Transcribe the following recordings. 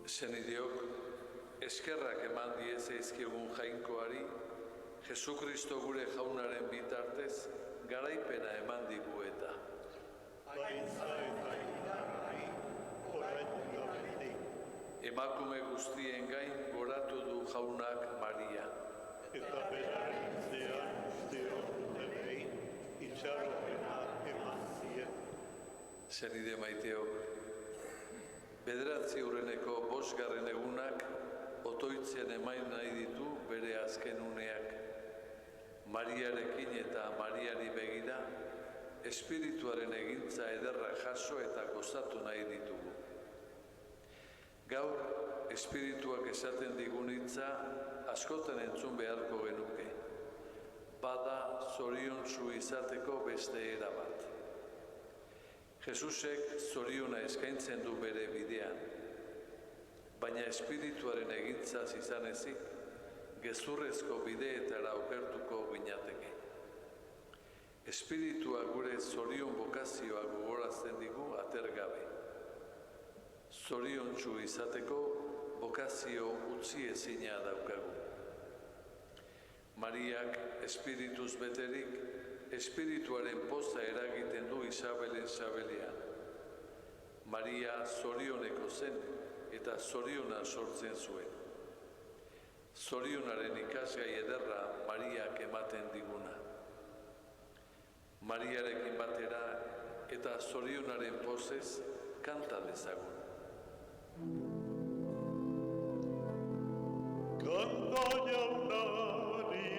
Senideok, eskerrak eman diezaizkigun jainkoari, Jesukristo gure jaunaren bitartez, garaipena eman digu eta. Emakume guztien gain goratu du jaunak Maria. Eta beraren zean usteon denei, itxaropena eman zien. Senide maiteok, Bederatzi urreneko 5. egunak otoitzen emain nahi ditu bere azken uneak. Mariarekin eta Mariari begira, espirituaren egintza ederra jaso eta gozatu nahi ditugu. Gaur, espirituak esaten digun hitza askotan entzun beharko genuke. Bada zoriontsu izateko beste era bat. Jesusek zoriona eskaintzen du bere bidean, baina espirituaren egintzaz izan ezik, gezurrezko bideetara okertuko ginateke. Espiritua gure zorion bokazioa gogorazten digu atergabe. Zoriontsu izateko bokazio utzi ezina daukagu. Mariak espirituz beterik, espirituaren poza eragiten du Isabelen sabelean. Maria zorioneko zen eta zoriona sortzen zuen. Zorionaren ikasgai ederra Mariak ematen diguna. Mariarekin batera eta zorionaren pozez kanta dezagun. Kanta jaunari,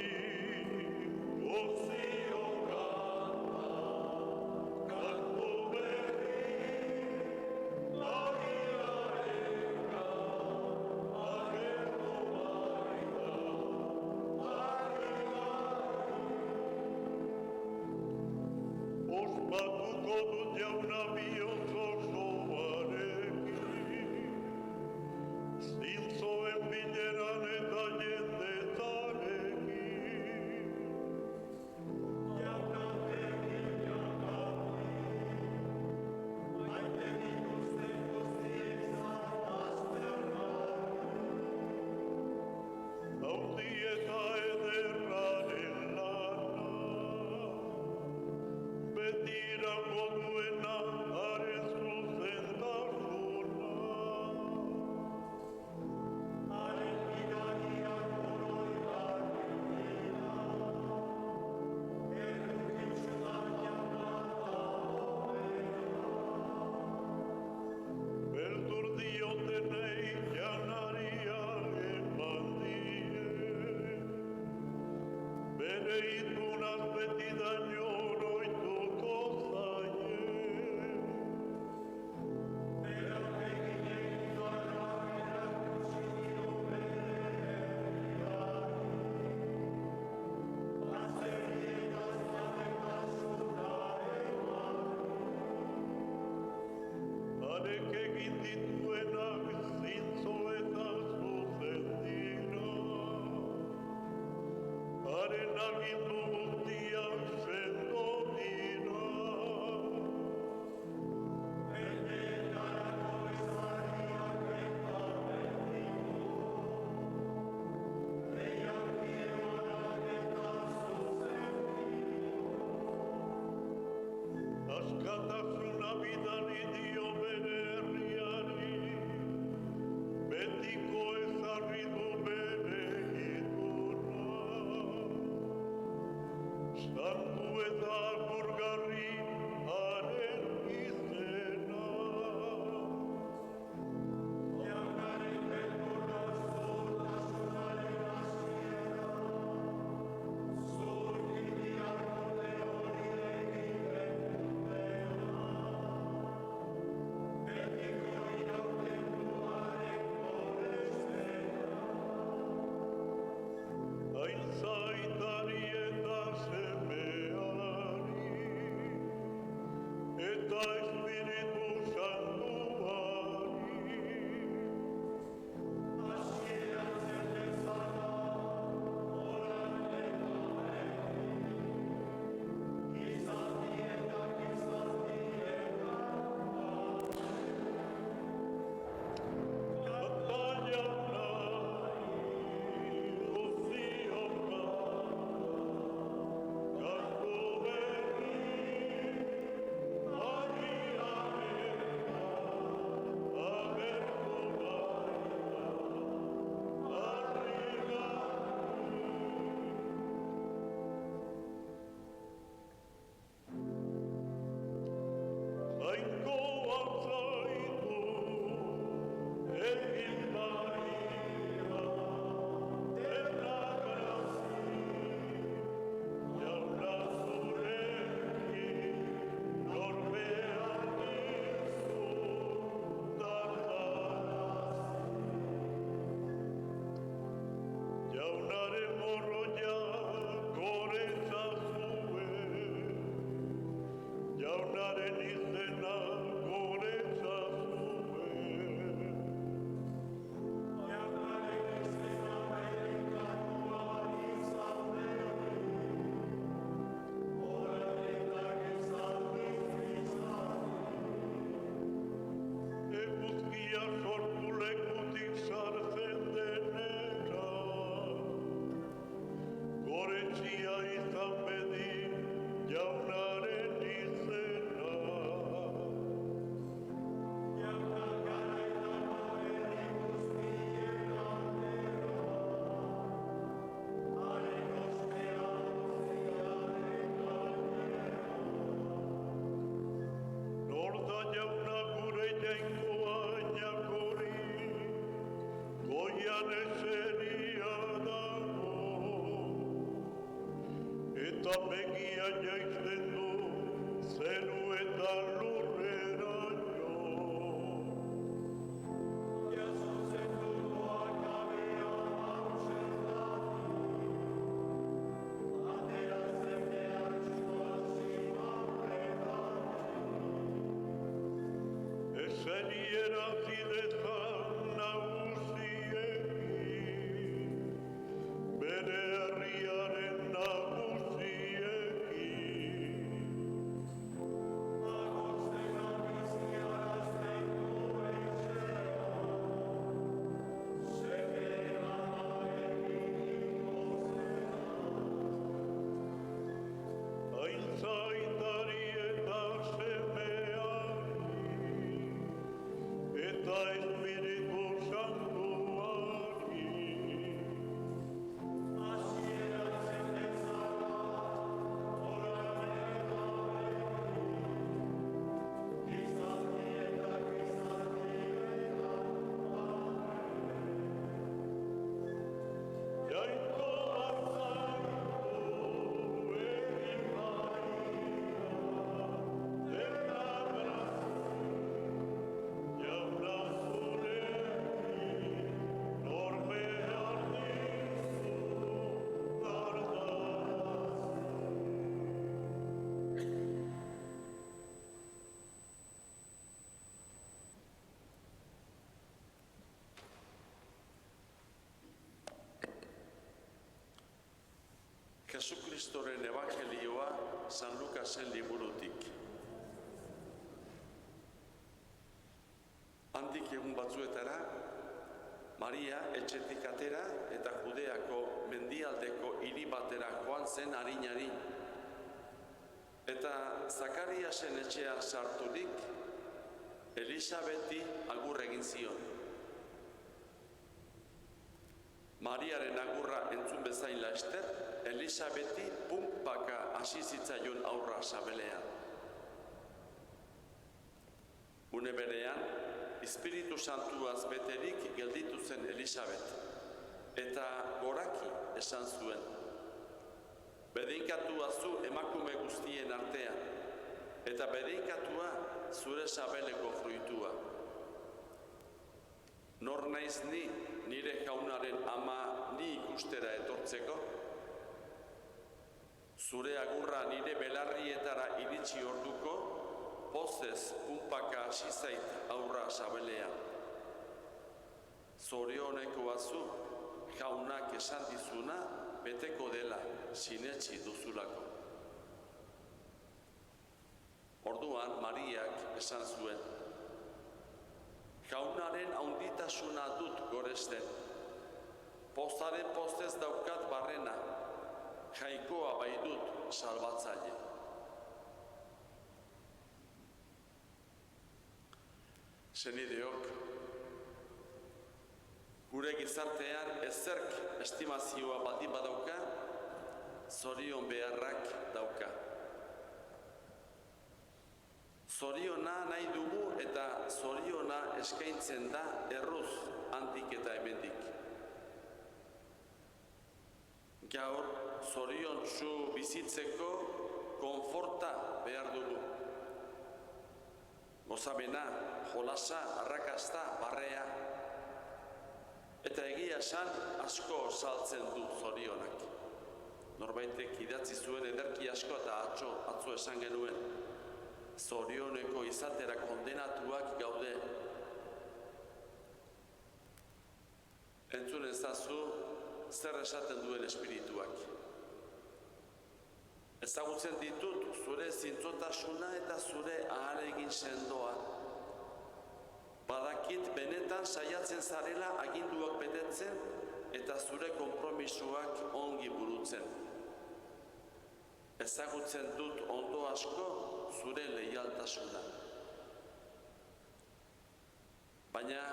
gozio kanta, kantu berri, Mariareka, agertu baita, Ospatuko dut jauna bihotz osoarekin, Erdian eseria dago, eta begia jaizten du zenu eta lurrera jo. Eseriera zidezan nagusiekin, bere herriaren nagusiekin. Aintzaindari eta semeari, eta Espiritu Santuari. Jainko batzaitu egin baia, dena jauna zurekin, nor behar dizu Jesukristoren Evangelioa San Lukasen liburutik. Handik egun batzuetara, Maria etxetik atera eta Judeako mendialdeko hiri batera joan zen arin-arin. Eta Zakariasen etxean sarturik, Elisabeti agur egin zion. Mariaren agurra entzun bezain laster, Elisabeti punpaka hasi zitzaion aurra sabelean. Une berean, Espiritu Santuaz beterik gelditu zen Elisabet, eta goraki esan zuen. Bedeinkatua zu emakume guztien artean, eta bedeinkatua zure sabeleko fruitua. Nor naiz ni, nire jaunaren ama ni ikustera etortzeko? Zure agurra nire belarrietara iritsi orduko, pozez punpaka hasi zait aurra sabelean. Zorionekoa zu, jaunak esan dizuna, beteko dela sinetsi duzulako. Orduan Mariak esan zuen, jaunaren haunditasuna dut goresten, pozaren postez daukat barrena, jainkoa bai dut salbatzaile. Senideok, gure gizartean ezerk estimazioa baldin badauka, zorion beharrak dauka. Zoriona nahi dugu eta zoriona eskaintzen da erruz handik eta hemendik. Gaur, zoriontsu bizitzeko konforta behar dugu. Gozamena, jolasa, arrakasta, barrea. Eta egia esan asko saltzen du zorionak. Norbaitek idatzi zuen ederki asko eta atzo esan genuen. Zorioneko izatera kondenatuak gaude. Entzun ezazu zer esaten duen espirituak. Ezagutzen ditut zure zintzotasuna eta zure ahalegin sendoa. Badakit benetan saiatzen zarela aginduak betetzen eta zure konpromisuak ongi burutzen. Ezagutzen dut ondo asko zure leialtasuna. Baina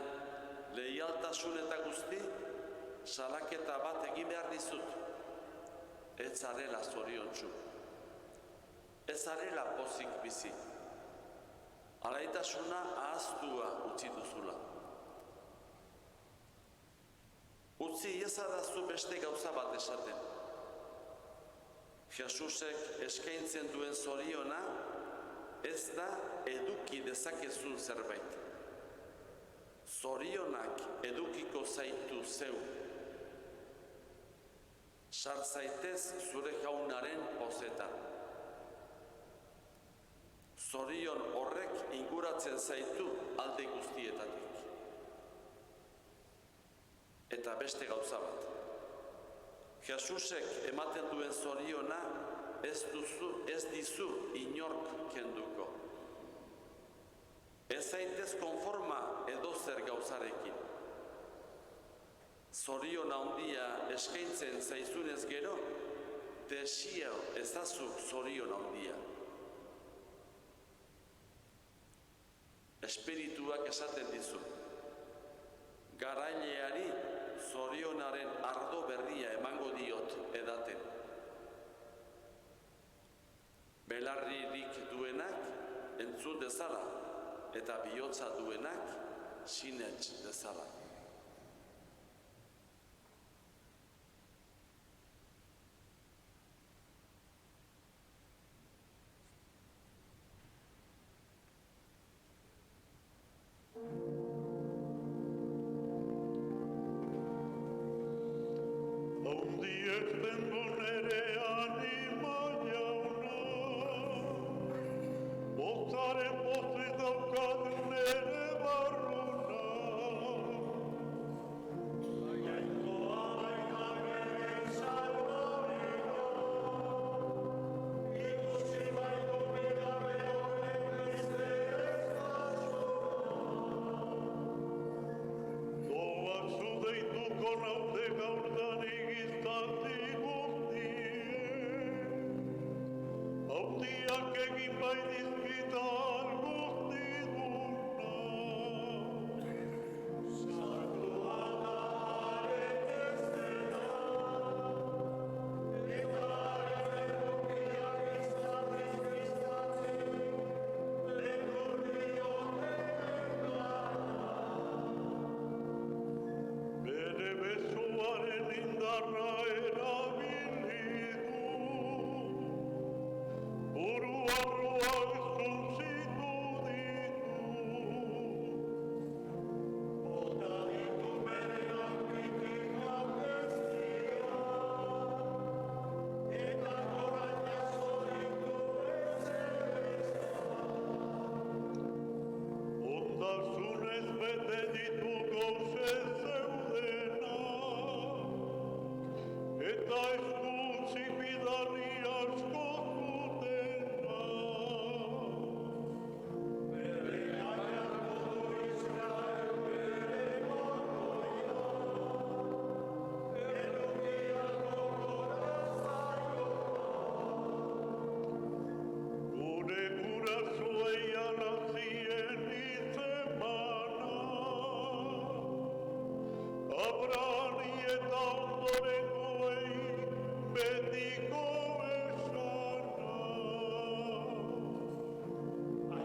leialtasun eta guzti salaketa bat egin behar dizut. Ez zarela zoriontsu. Ez zarela pozik bizi. Alaitasuna ahaztua utzi duzula. Utzi iezadazu beste gauza bat esaten. Jesusek eskaintzen duen zoriona ez da eduki dezakezun zerbait. Zorionak edukiko zaitu zeu. Sar zaitez zure jaunaren pozetan. Zorion horrek inguratzen zaitu alde guztietatik. Eta beste gauza bat. Jesusek ematen duen zoriona ez dizu inork kenduko. Ez zaitez konforma edozer gauzarekin. Zorion handia eskaintzen zaizunez gero, desio ezazu zorion handia. Espirituak esaten dizu. Garaileari zorionaren ardo berria emango diot edaten. Belarririk duenak entzun dezala, eta bihotza duenak sinets dezala. Haundiek bengo nere anima jauna, bozaren pozik daukat nere barruna. Jainkoa baina beren salvarina, ikusi baino bigabe horrek beste ez Doak zu deituko naute gaurtan igiztati guztiek, hautiak egin bai dizkitan guztiduna. Sartua da haren ezena, eta haren egokiak izatez biztatzen, lekur dioten Bere besoaren indarra erabili du, buruarroak zuntzitu ditu. Bota ditu berenak kritikak bestia, eta gorain jaso ditu Ondasunez bete ditu gauze zeudena, eta eskutzi bidarri asko zutena. Bere aiarko du Israel bere magoia, erokiako Gure gurasoei alazien izemana, Abrani eta ondorengoei betiko esana.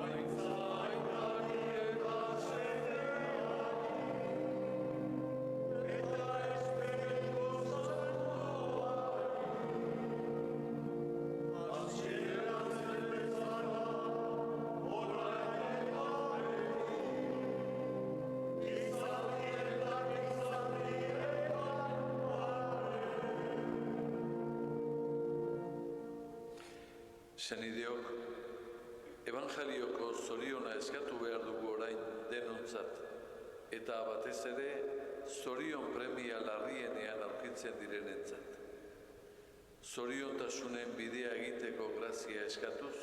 Aitzainari eta semeari, eta Espiritu Santuari, hasieran zen bezala, orain eta beti, izandietan Senideok, Evangelioko zoriona eskatu behar dugu orain denontzat, eta batez ere zorion premia larrienean aurkitzen direnentzat. Zoriontasunen bidea egiteko grazia eskatuz,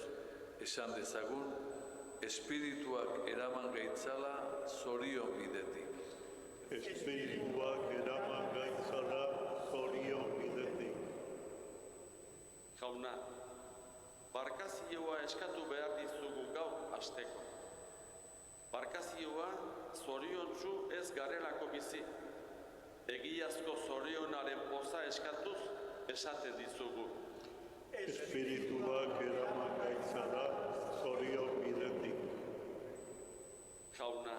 esan dezagun, espirituak eraman gaitzala zorion bidetik. Espirituak eraman gaitzala zorion bidetik. Jauna, barkazioa eskatu behar dizugu gaur hasteko. Barkazioa zoriontsu ez garelako bizi. Egiazko zorionaren poza eskatuz esaten dizugu. Espirituak eraman gaitzala zorion bidetik. Jauna,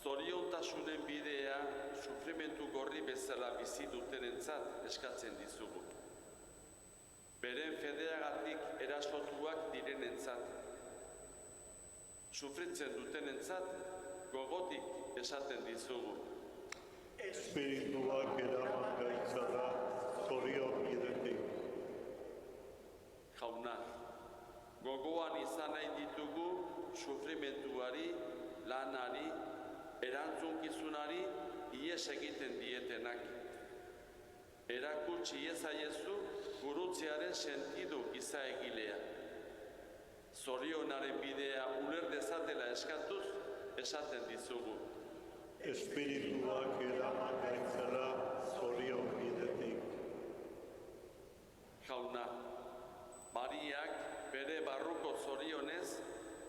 zoriontasun segurtasunen bidea sufrimentu gorri bezala bizi dutenentzat eskatzen dizugu. Beren fedeagatik erasotuak direnentzat, sufritzen dutenentzat gogotik esaten dizugu. Espirituak eraman gaitzara zorion bidetik. Jauna, gogoan izan nahi ditugu sufrimentuari, lanari, erantzunkizunari ihes egiten dietenak. Erakutsi iezaiezu gurutzearen sentidu izaegilea. Zorionaren bidea uler dezatela eskatuz esaten dizugu. Espirituak eraman gaitzara zorion bidetik. Jauna, Mariak bere barruko zorionez,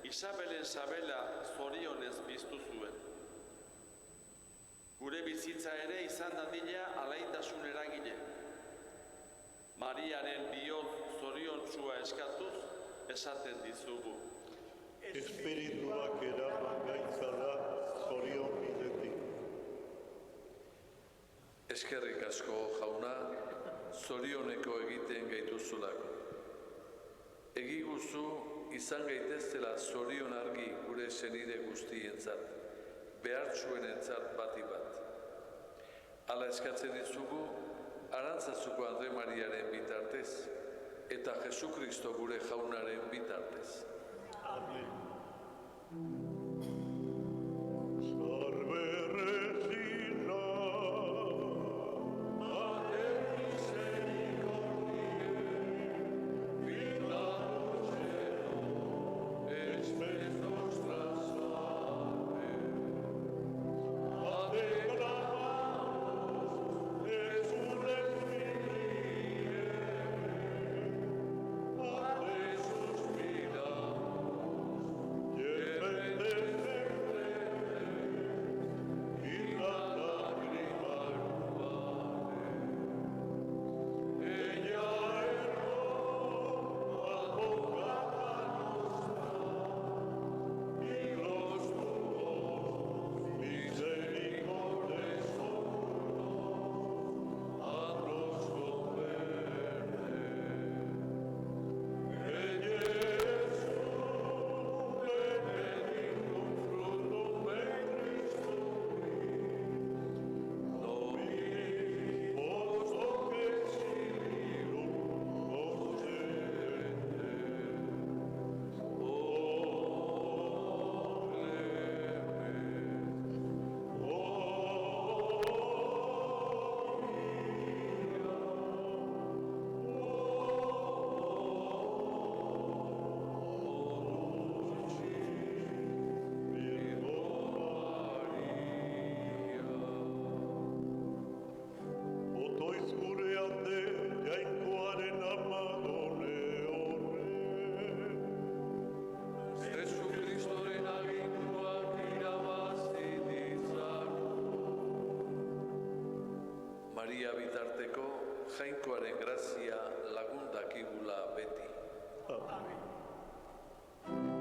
Isabelen sabela zorionez biztu zuen. Gure bizitza ere izan dadila alaitasun eragile. Mariaren bihotz zoriontsua eskatuz esaten dizugu. Espirituak eraman gaitzara zorion bidetik. Eskerrik asko, jauna, zorioneko egiten gaituzulako. Egiguzu izan gaiteztela zorion argi gure senide guztientzat, behartsuenentzat bati bat. Hala eskatzen dizugu, Arantzazuko Andre Mariaren bitartez, eta Jesukristo gure jaunaren bitartez. Amen. Salve Regina, Mater misericordiae, vita lucero, spes nostra salve. Ade clamamus, exulens Ade suspiramus, defendes in la lacrima umane. Ella errò advocata nostra, Dios tuos misericordes oculos, a nos converte. Otoiz gure alde jainkoaren amado leone. Jesukristoren aginduak irabazi ditzagun. Maria bitarteko jainkoaren grazia lagun dakigula beti. Amen. Amen.